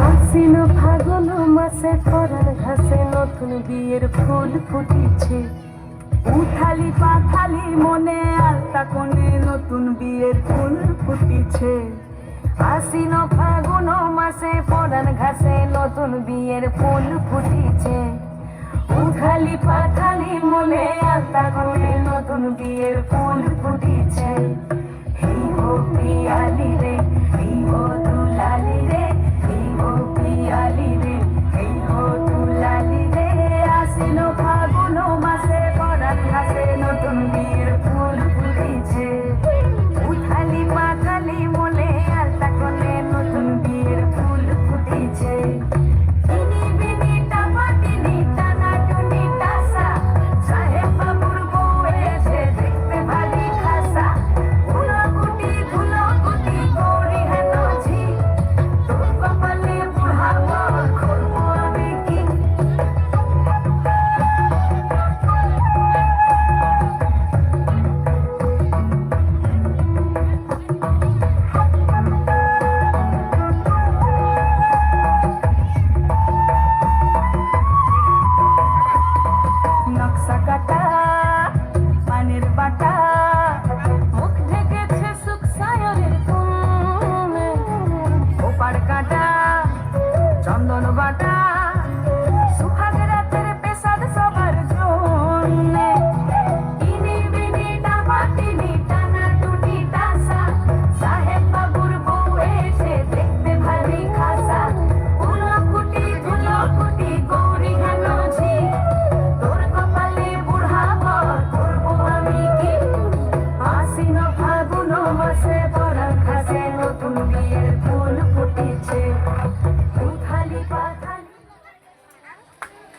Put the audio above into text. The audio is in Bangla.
আশ্বিন ফাগুন মাসে পরাণ ঘাসে নতুন বিয়ের ফুল ফুটিছে। উথালি পাথালি মনে আলতা কোণে নতুন বিয়ের ফুল ফুটিছে। আশ্বিন ফাগুন মাসে পরাণ ঘাসে নতুন বিয়ের ফুল ফুটিছে। উথালি পাথালি মনে আলতা কোণে নতুন বিয়ের ফুল ফুটিছে। এই গো পিয়ালি রে, এই গো দুলালি রে, এই গো পিয়ালি রে, এই গো দুলালি রে। আশ্বিন ফাগুন মাসে পরাণ ঘাসে নতুন